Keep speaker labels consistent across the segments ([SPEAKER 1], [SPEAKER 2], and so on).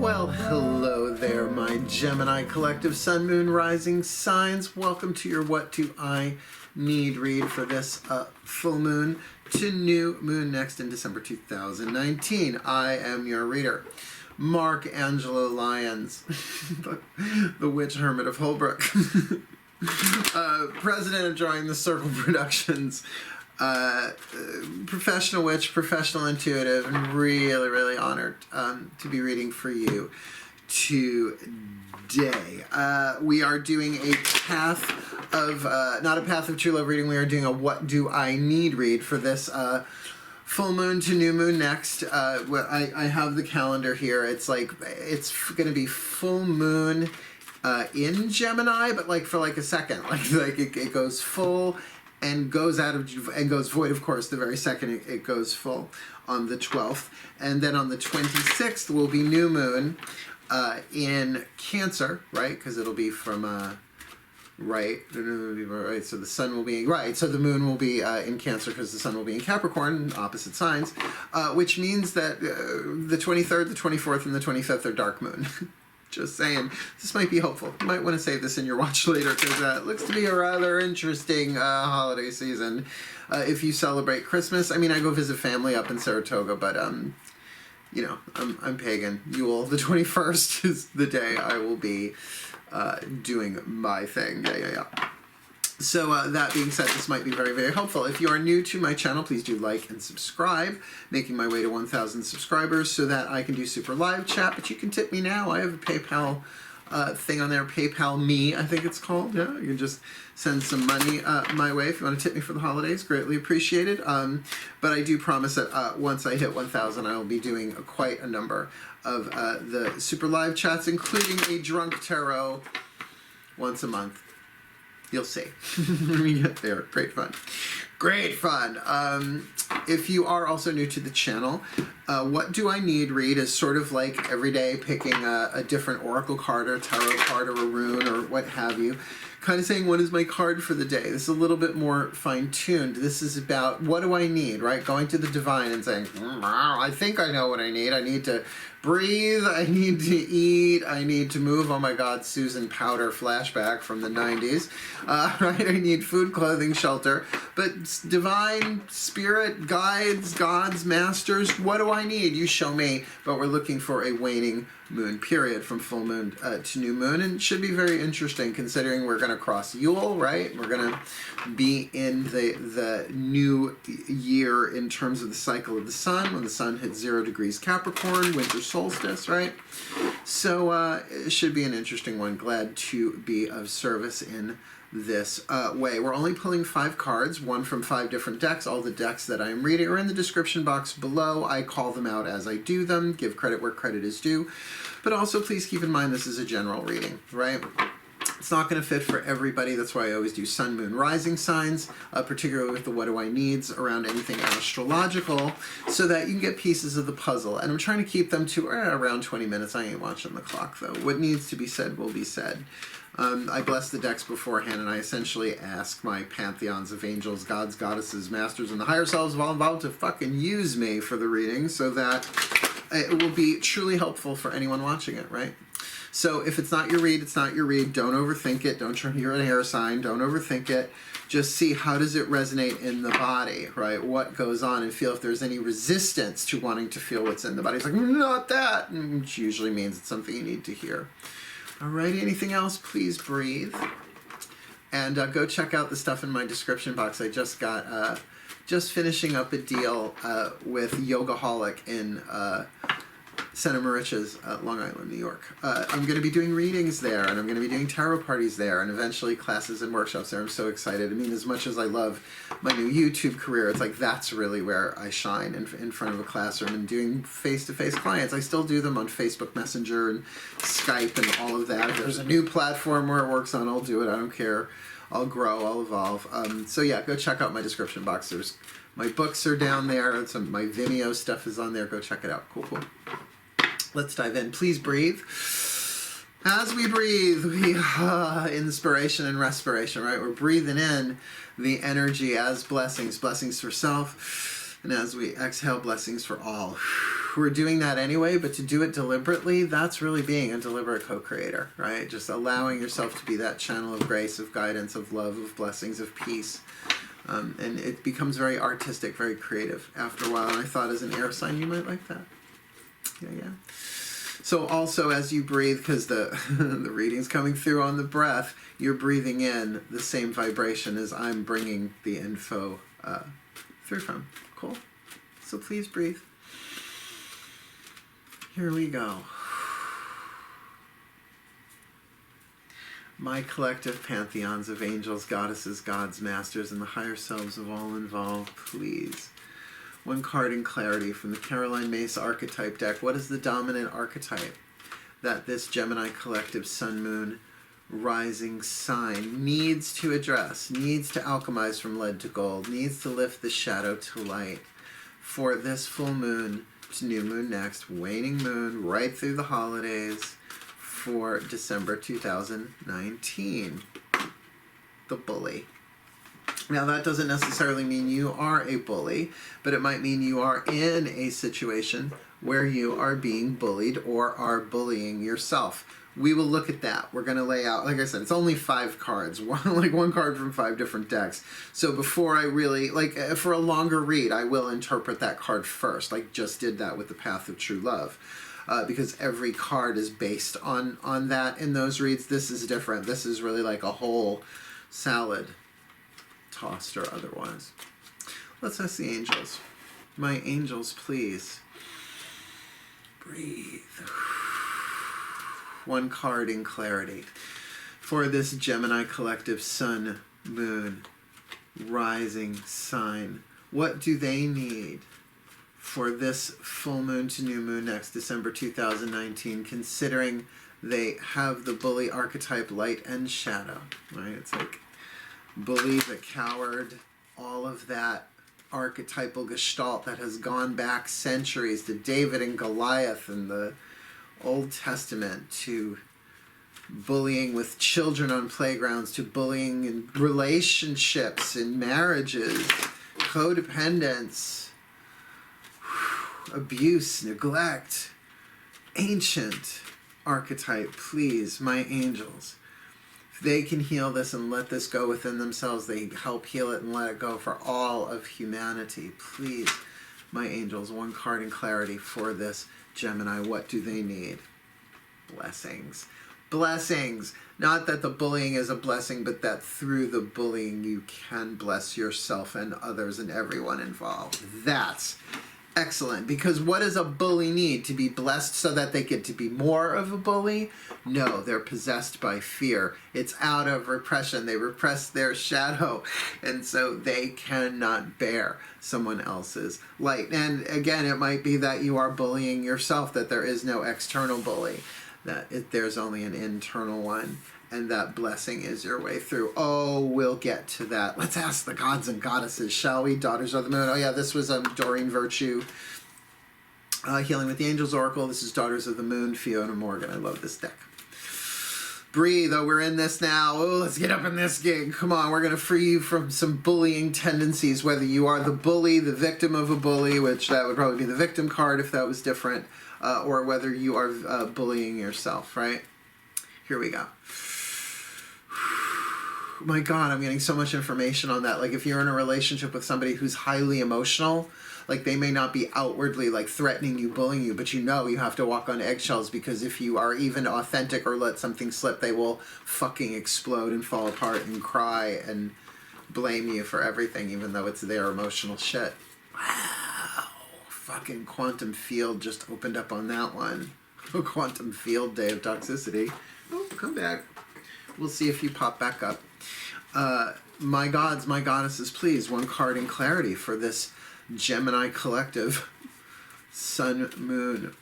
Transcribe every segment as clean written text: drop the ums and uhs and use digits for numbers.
[SPEAKER 1] Well, hello there, my Gemini collective Sun, Moon, Rising signs. Welcome to your What Do I Need read for this full moon to new moon next in December 2019. I am your reader, Mark Angelo Lyons, the Witch Hermit of Holbrook, president of DrawingTheCircle Productions, professional witch, professional intuitive, and really, really honored to be reading for you today. We are doing a path of, not a path of true love reading, we are doing a what do I need read for this full moon to new moon next. I have the calendar here. It's like, it's going to be full moon in Gemini, but like for like a second, like it goes full and goes out of, and goes void, of course, the very second it goes full on the 12th. And then on the 26th will be new moon in Cancer, right? Because it'll be from, right, so the sun will be, right, so the moon will be in Cancer because the sun will be in Capricorn, opposite signs, which means that the 23rd, the 24th, and the 25th are dark moon. Just saying, this might be helpful. You might want to save this in your watch later because it looks to be a rather interesting holiday season. If you celebrate Christmas, I mean, I go visit family up in Saratoga, but you know, I'm pagan. Yule, the 21st is the day I will be doing my thing. Yeah. So that being said, this might be very, very helpful. If you are new to my channel, please do like and subscribe, making my way to 1,000 subscribers so that I can do super live chat, but you can tip me now. I have a PayPal thing on there, PayPal Me, I think it's called. Yeah, you can just send some money my way if you want to tip me for the holidays. Greatly appreciated. But I do promise that once I hit 1,000, I will be doing quite a number of the super live chats, including a drunk tarot once a month. You'll see. When we get there. Great fun. Great fun. If you are also new to the channel, What Do I Need read is sort of like every day picking a different oracle card or tarot card or a rune or what have you. Kind of saying, what is my card for the day? This is a little bit more fine-tuned. This is about, what do I need, right? Going to the divine and saying, I think I know what I need. I need to breathe. I need to eat. I need to move. Oh my God, Susan Powder flashback from the 90s. Right? I need food, clothing, shelter. But divine, spirit, guides, gods, masters, what do I need? You show me. But we're looking for a waning moon period from full moon to new moon, and it should be very interesting considering we're going to cross Yule, right? We're going to be in the new year in terms of the cycle of the sun, when the sun hits 0 degrees Capricorn, winter solstice, right? So it should be an interesting one. Glad to be of service in this way. We're only pulling 5 cards, one from 5 different decks. All the decks that I'm reading are in the description box below. I call them out as I do them, give credit where credit is due. But also please keep in mind this is a general reading, right? It's not going to fit for everybody. That's why I always do sun, moon, rising signs, particularly with the what do I needs around anything astrological, so that you can get pieces of the puzzle. And I'm trying to keep them to around 20 minutes. I ain't watching the clock, though. What needs to be said will be said. I bless the decks beforehand, and I essentially ask my pantheons of angels, gods, goddesses, masters, and the higher selves of all involved to fucking use me for the reading so that it will be truly helpful for anyone watching it, right? So if it's not your read, it's not your read. Don't overthink it. Don't turn you're an air sign. Don't overthink it. Just see how does it resonate in the body, right? What goes on, and feel if there's any resistance to wanting to feel what's in the body. It's like, not that, which usually means it's something you need to hear. Alrighty, anything else, please breathe. And go check out the stuff in my description box. I just got, just finishing up a deal with Yogaholic in Santa Mauritius, Long Island, New York. I'm going to be doing readings there, and I'm going to be doing tarot parties there, and eventually classes and workshops there. I'm so excited. I mean, as much as I love my new YouTube career, it's like that's really where I shine in front of a classroom and doing face-to-face clients. I still do them on Facebook Messenger and Skype and all of that. If there's a new platform where it works on, I'll do it. I don't care. I'll grow. I'll evolve. So yeah, go check out my description box. There's my books are down there. My Vimeo stuff is on there. Go check it out. Cool. Let's dive in. Please breathe. As we breathe, we inspiration and respiration, right? We're breathing in the energy as blessings, blessings for self, And as we exhale, blessings for all. We're doing that anyway, but to do it deliberately, that's really being a deliberate co-creator, right? Just allowing yourself to be that channel of grace, of guidance, of love, of blessings, of peace. And it becomes very artistic, very creative after a while. And I thought as an air sign, you might like that. Yeah. So also as you breathe, because the, the reading's coming through on the breath, you're breathing in the same vibration as I'm bringing the info through from. Cool. So please breathe. Here we go. My collective pantheons of angels, goddesses, gods, masters, and the higher selves of all involved, please. One card in clarity from the Caroline Myss archetype deck. What is the dominant archetype that this Gemini collective sun, moon, rising sign needs to address, needs to alchemize from lead to gold, needs to lift the shadow to light for this full moon to new moon next, waning moon, right through the holidays for December 2019. The bully. Now that doesn't necessarily mean you are a bully, but it might mean you are in a situation where you are being bullied or are bullying yourself. We will look at that. We're going to lay out, like I said, it's only 5 cards, one card from 5 different decks. So before I really, for a longer read, I will interpret that card first. Like just did that with the Path of True Love. Because every card is based on that in those reads. This is different. This is really like a whole salad, tossed or otherwise. Let's ask the angels. My angels, please. Breathe. One card in clarity for this Gemini collective sun, moon, rising sign. What do they need for this full moon to new moon next December 2019, considering they have the bully archetype, light and shadow, right? It's like bully, the coward, all of that archetypal gestalt that has gone back centuries to David and Goliath and the Old Testament, to bullying with children on playgrounds, to bullying in relationships, in marriages, codependence, abuse, neglect, ancient archetype. Please, my angels, if they can heal this and let this go within themselves, they help heal it and let it go for all of humanity. Please, my angels, one card in clarity for this Gemini. What do they need? Blessings. Blessings. Not that the bullying is a blessing, but that through the bullying you can bless yourself and others and everyone involved. That's excellent. Because what does a bully need? To be blessed so that they get to be more of a bully? No, they're possessed by fear. It's out of repression. They repress their shadow, and so they cannot bear someone else's light. And again, it might be that you are bullying yourself, that there is no external bully, that there's only an internal one, and that blessing is your way through. Oh, we'll get to that. Let's ask the gods and goddesses, shall we? Daughters of the Moon. Oh yeah, this was Doreen Virtue, Healing with the Angels Oracle. This is Daughters of the Moon, Fiona Morgan. I love this deck. Breathe. Oh, we're in this now. Oh, let's get up in this gig. Come on, we're going to free you from some bullying tendencies, whether you are the bully, the victim of a bully, which that would probably be the victim card if that was different, or whether you are bullying yourself, right? Here we go. My God, I'm getting so much information on that. Like if you're in a relationship with somebody who's highly emotional, like they may not be outwardly like threatening you, bullying you, but you know you have to walk on eggshells, because if you are even authentic or let something slip, they will fucking explode and fall apart and cry and blame you for everything, even though it's their emotional shit. Wow. Fucking quantum field just opened up on that one. Quantum field day of toxicity. Oh, come back. We'll see if you pop back up. My gods, my goddesses, please, one card in clarity for this Gemini collective sun, moon,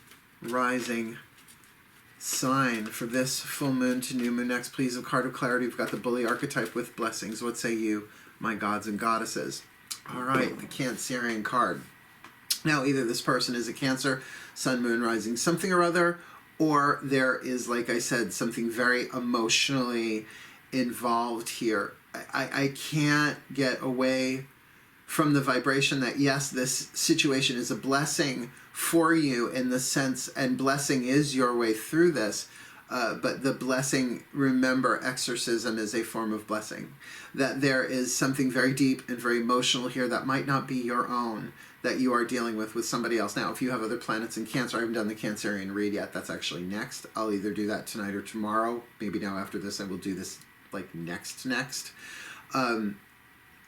[SPEAKER 1] rising sign for this full moon to new moon next. Please, a card of clarity. We've got the bully archetype with blessings. What say you, my gods and goddesses? All right, the Cancerian card. Now, either this person is a Cancer, sun, moon, rising something or other, or there is, like I said, something very emotionally involved here. I can't get away from the vibration that, yes, this situation is a blessing for you in the sense, and blessing is your way through this. But the blessing, remember, exorcism is a form of blessing. That there is something very deep and very emotional here that might not be your own, that you are dealing with somebody else. Now, if you have other planets in Cancer, I haven't done the Cancerian read yet. That's actually next. I'll either do that tonight or tomorrow. Maybe now after this I will do this like next.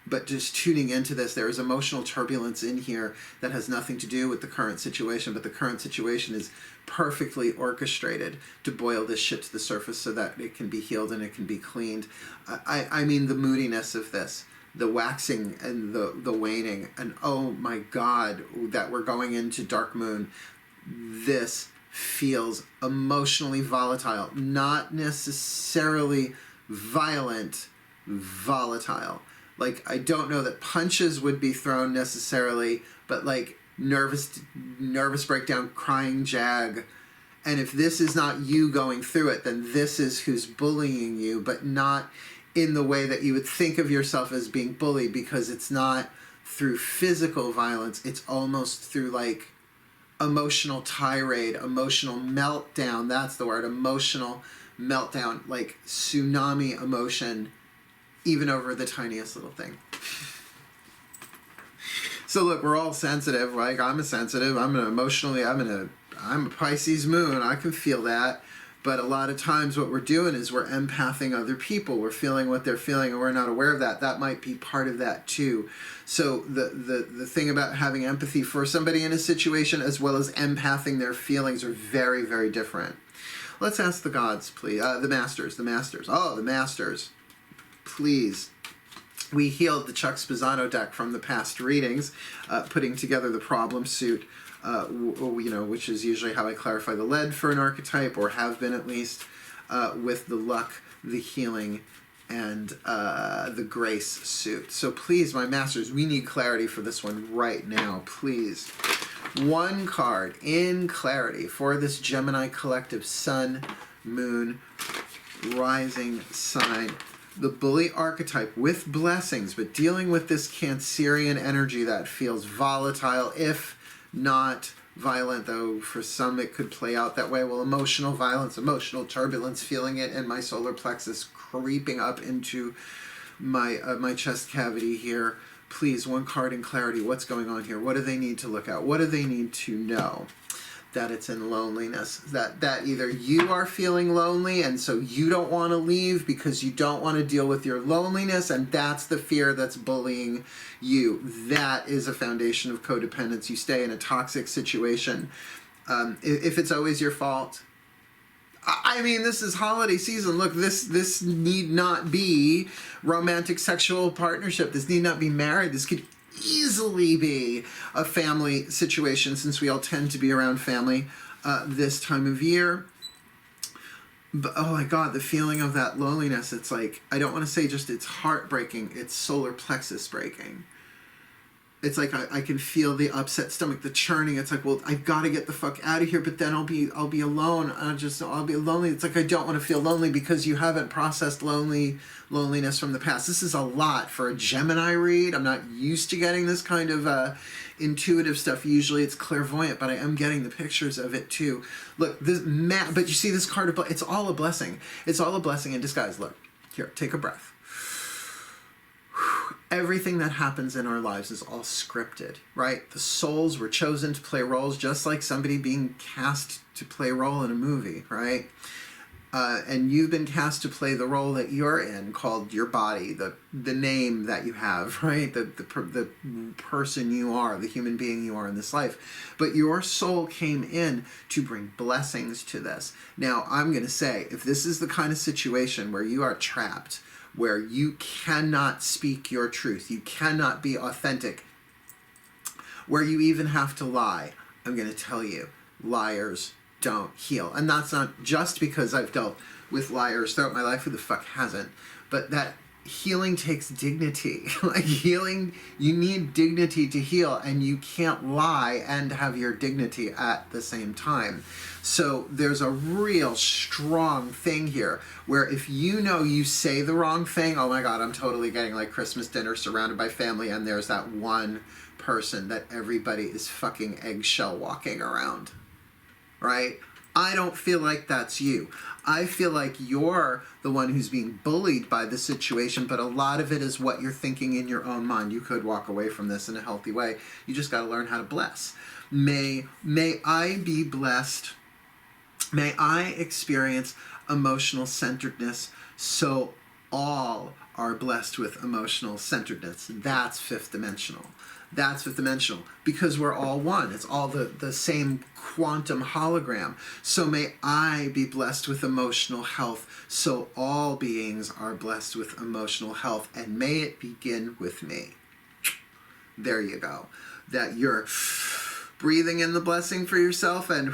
[SPEAKER 1] But just tuning into this, there is emotional turbulence in here that has nothing to do with the current situation, but the current situation is perfectly orchestrated to boil this shit to the surface so that it can be healed and it can be cleaned. I mean the moodiness of this, the waxing and the waning, and oh my God, that we're going into dark moon. This feels emotionally volatile, not necessarily violent, volatile. Like, I don't know that punches would be thrown necessarily, but like nervous breakdown, crying jag. And if this is not you going through it, then this is who's bullying you, but not in the way that you would think of yourself as being bullied, because it's not through physical violence. It's almost through like emotional tirade, emotional meltdown. That's the word, emotional meltdown, like tsunami emotion, even over the tiniest little thing. So look, we're all sensitive. Like, I'm a sensitive. I'm a Pisces moon. I can feel that. But a lot of times what we're doing is we're empathing other people. We're feeling what they're feeling, and we're not aware of that. That might be part of that too. So the thing about having empathy for somebody in a situation as well as empathing their feelings are very, very different. Let's ask the gods, please. The masters. Oh, the masters. Please. We healed the Chuck Spezzano deck from the past readings, putting together the problem suit, which is usually how I clarify the lead for an archetype, or have been at least, with the luck, the healing, and the grace suit. So please, my masters, we need clarity for this one right now, please. One card in clarity for this Gemini collective sun, moon, rising sign. The bully archetype with blessings, but dealing with this Cancerian energy that feels volatile, if not violent, though for some it could play out that way. Well, emotional violence, emotional turbulence, feeling it in my solar plexus, creeping up into my chest cavity here. Please, one card in clarity. What's going on here? What do they need to look at? What do they need to know? That it's in loneliness, that either you are feeling lonely and so you don't want to leave because you don't want to deal with your loneliness, and that's the fear that's bullying you. That is a foundation of codependence. You stay in a toxic situation. If it's always your fault, I mean, this is holiday season. Look, this need not be romantic sexual partnership. This need not be married. This could easily be a family situation, since we all tend to be around family this time of year. But oh my God, the feeling of that loneliness, it's like, I don't want to say just it's heartbreaking, it's solar plexus breaking. It's like I can feel the upset stomach, the churning. It's like, well, I've got to get the fuck out of here, but then I'll be alone. I'll be lonely. It's like I don't want to feel lonely because you haven't processed loneliness from the past. This is a lot for a Gemini read. I'm not used to getting this kind of intuitive stuff. Usually it's clairvoyant, but I am getting the pictures of it too. Look, but you see this card, it's all a blessing. It's all a blessing in disguise. Look, here, take a breath. Everything that happens in our lives is all scripted, right? The souls were chosen to play roles, just like somebody being cast to play a role in a movie, right? And you've been cast to play the role that you're in, called your body, the name that you have, right? The person you are, the human being you are in this life. But your soul came in to bring blessings to this. Now, I'm going to say, if this is the kind of situation where you are trapped, where you cannot speak your truth, you cannot be authentic, where you even have to lie, I'm going to tell you, liars don't heal. And that's not just because I've dealt with liars throughout my life. Who the fuck hasn't? But that healing takes dignity. Like healing, you need dignity to heal, and you can't lie and have your dignity at the same time. So there's a real strong thing here where if you know you say the wrong thing, oh my God, I'm totally getting like Christmas dinner surrounded by family, and there's that one person that everybody is fucking eggshell walking around, right? I don't feel like that's you. I feel like you're the one who's being bullied by the situation, but a lot of it is what you're thinking in your own mind. You could walk away from this in a healthy way. You just got to learn how to bless. May I be blessed. May I experience emotional centeredness so all are blessed with emotional centeredness. That's fifth dimensional. That's fifth dimensional because we're all one. It's all the same quantum hologram. So may I be blessed with emotional health so all beings are blessed with emotional health, and may it begin with me. There you go. That you're breathing in the blessing for yourself and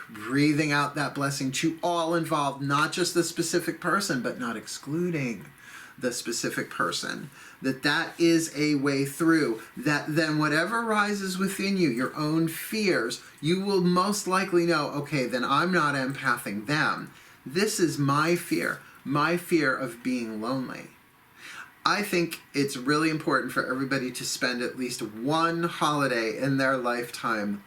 [SPEAKER 1] breathing out that blessing to all involved, not just the specific person, but not excluding the specific person. That is a way through. That then whatever rises within you, your own fears, you will most likely know, okay, then I'm not empathing them. This is my fear of being lonely. I think it's really important for everybody to spend at least one holiday in their lifetime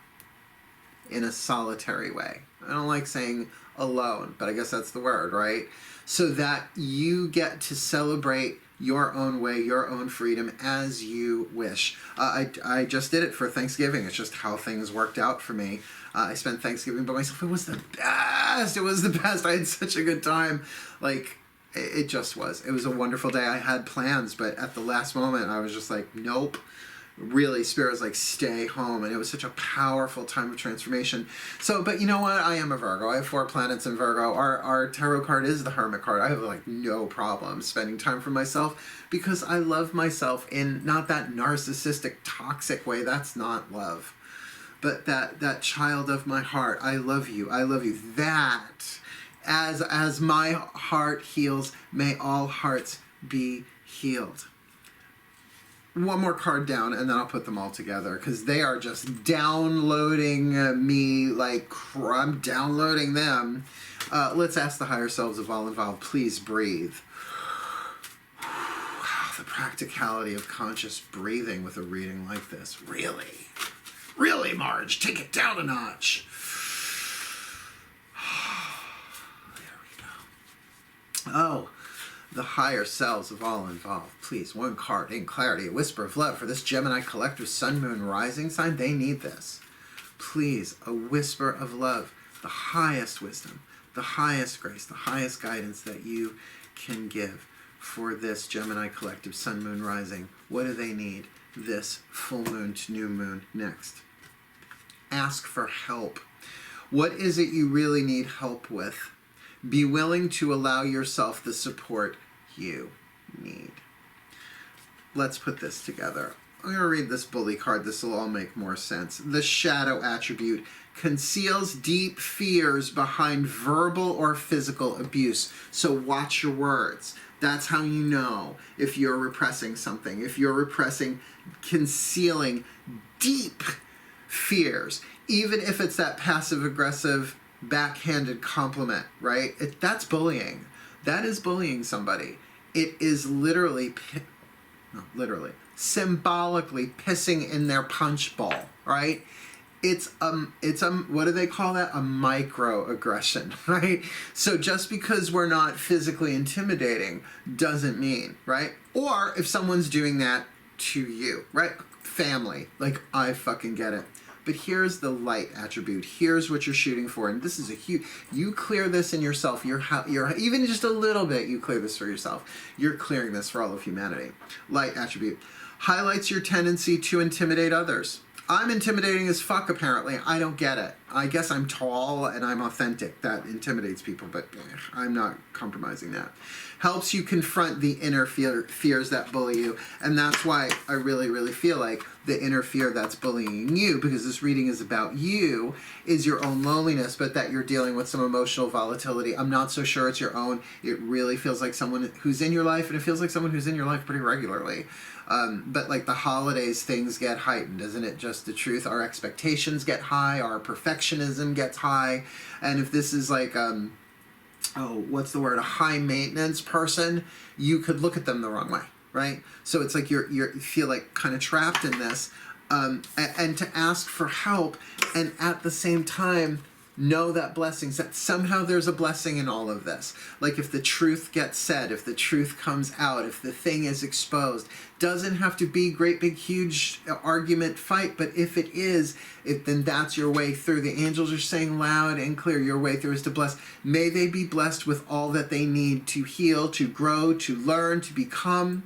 [SPEAKER 1] in a solitary way. I don't like saying alone, but I guess that's the word, right? So that you get to celebrate your own way, your own freedom as you wish. I just did it for Thanksgiving. It's just how things worked out for me. I spent Thanksgiving by myself. It was the best. It was the best. I had such a good time. Like, it just was. It was a wonderful day. I had plans, but at the last moment, I was just like, nope. Really, Spirit was like, stay home. And it was such a powerful time of transformation. So, but you know what? I am a Virgo. I have 4 planets in Virgo. Our tarot card is the Hermit card. I have like no problem spending time for myself because I love myself in not that narcissistic, toxic way. That's not love. But that child of my heart, I love you. I love you. That, as my heart heals, may all hearts be healed. One more card down, and then I'll put them all together, because they are just downloading me like I'm downloading them. Let's ask the higher selves of all involved, please breathe. Wow, the practicality of conscious breathing with a reading like this. Really? Really, Marge? Take it down a notch. There we go. Oh. The higher selves of all involved. Please, one card in clarity, a whisper of love for this Gemini collective sun, moon, rising sign. They need this. Please, a whisper of love, the highest wisdom, the highest grace, the highest guidance that you can give for this Gemini collective sun, moon, rising. What do they need this full moon to new moon next? Ask for help. What is it you really need help with? Be willing to allow yourself the support you need. Let's put this together. I'm going to read this bully card. This will all make more sense. The shadow attribute conceals deep fears behind verbal or physical abuse. So watch your words. That's how you know if you're repressing something. If you're repressing, concealing deep fears, even if it's that passive-aggressive backhanded compliment, right? That's bullying. That is bullying somebody. It is literally, symbolically pissing in their punch bowl, right? It's what do they call that? A microaggression, right? So just because we're not physically intimidating doesn't mean, right? Or if someone's doing that to you, right? Family, like, I fucking get it. But here's the light attribute. Here's what you're shooting for. And this is a huge... You clear this in yourself. You're even just a little bit, you clear this for yourself. You're clearing this for all of humanity. Light attribute. Highlights your tendency to intimidate others. I'm intimidating as fuck, apparently. I don't get it. I guess I'm tall and I'm authentic. That intimidates people, but I'm not compromising that. Helps you confront the inner fears that bully you. And that's why I really, really feel like the inner fear that's bullying you, because this reading is about you, is your own loneliness, but that you're dealing with some emotional volatility. I'm not so sure it's your own. It really feels like someone who's in your life, and it feels like someone who's in your life pretty regularly. But like the holidays, things get heightened, isn't it just the truth? Our expectations get high, our perfectionism gets high, and if this is like, what's the word, a high maintenance person, you could look at them the wrong way, right? So it's like you feel like kind of trapped in this, and to ask for help, and at the same time, know that blessings, that somehow there's a blessing in all of this. Like if the truth gets said, if the truth comes out, if the thing is exposed, doesn't have to be great big huge argument fight, but if it is, then that's your way through. The angels are saying loud and clear, your way through is to bless. May they be blessed with all that they need to heal, to grow, to learn, to become.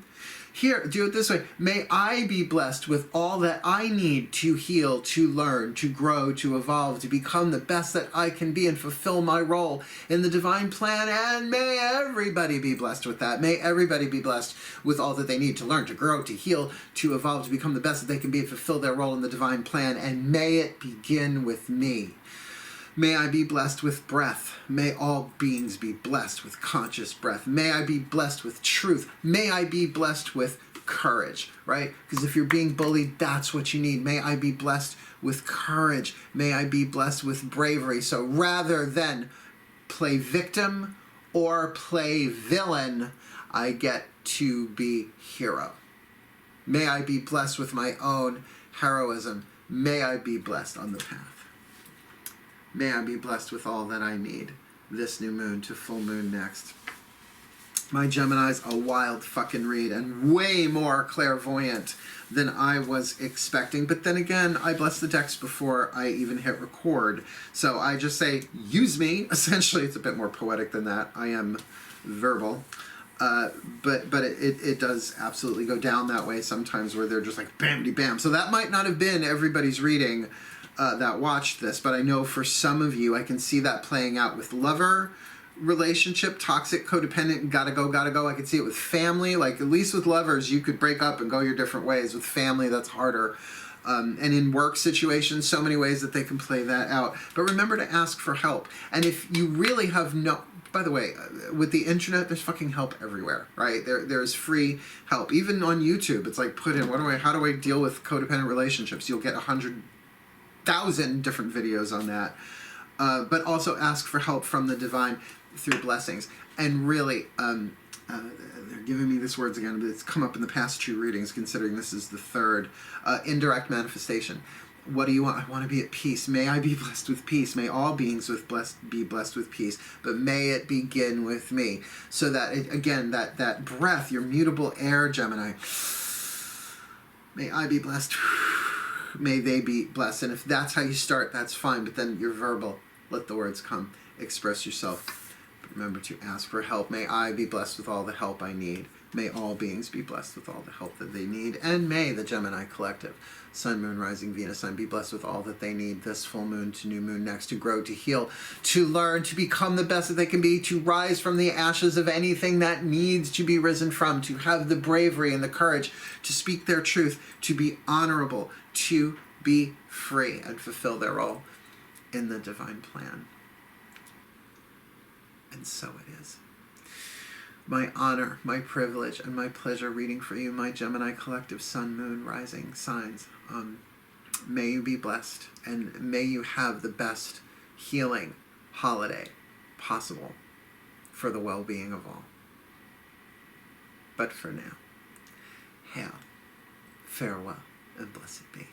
[SPEAKER 1] Here, do it this way. May I be blessed with all that I need to heal, to learn, to grow, to evolve, to become the best that I can be and fulfill my role in the divine plan. And may everybody be blessed with that. May everybody be blessed with all that they need to learn, to grow, to heal, to evolve, to become the best that they can be and fulfill their role in the divine plan. And may it begin with me. May I be blessed with breath. May all beings be blessed with conscious breath. May I be blessed with truth. May I be blessed with courage, right? Because if you're being bullied, that's what you need. May I be blessed with courage. May I be blessed with bravery. So rather than play victim or play villain, I get to be hero. May I be blessed with my own heroism. May I be blessed on the path. May I be blessed with all that I need this new moon to full moon next. My Gemini's a wild fucking read and way more clairvoyant than I was expecting. But then again, I blessed the decks before I even hit record. So I just say, use me. Essentially, it's a bit more poetic than that. I am verbal. But it does absolutely go down that way sometimes where they're just like bam-de-bam. So that might not have been everybody's reading that watched this, but I know for some of you, I can see that playing out with lover relationship, toxic, codependent, gotta go. I can see it with family, like at least with lovers, you could break up and go your different ways. With family, that's harder. And in work situations, so many ways that they can play that out. But remember to ask for help. And if you really have no... By the way, with the internet, there's fucking help everywhere, right? There's free help. Even on YouTube, it's like put in, how do I deal with codependent relationships? You'll get 100,000 different videos on that. But also ask for help from the divine through blessings. And really, they're giving me these words again, but it's come up in the past 2 readings, considering this is the 3rd. Indirect manifestation. What do you want? I want to be at peace. May I be blessed with peace. May all beings be blessed with peace. But may it begin with me. So that, again, that breath, your mutable air, Gemini. May I be blessed. May they be blessed. And if that's how you start, that's fine. But then you're verbal. Let the words come. Express yourself. But remember to ask for help. May I be blessed with all the help I need. May all beings be blessed with all the help that they need. And may the Gemini Collective, Sun, Moon, Rising, Venus, Sun, be blessed with all that they need this full moon to new moon next, to grow, to heal, to learn, to become the best that they can be, to rise from the ashes of anything that needs to be risen from, to have the bravery and the courage to speak their truth, to be honorable, to be free, and fulfill their role in the divine plan. And so it is. My honor, my privilege, and my pleasure reading for you, my Gemini Collective Sun, Moon, Rising signs. May you be blessed, and may you have the best healing holiday possible for the well-being of all. But for now, hail, farewell, and blessed be.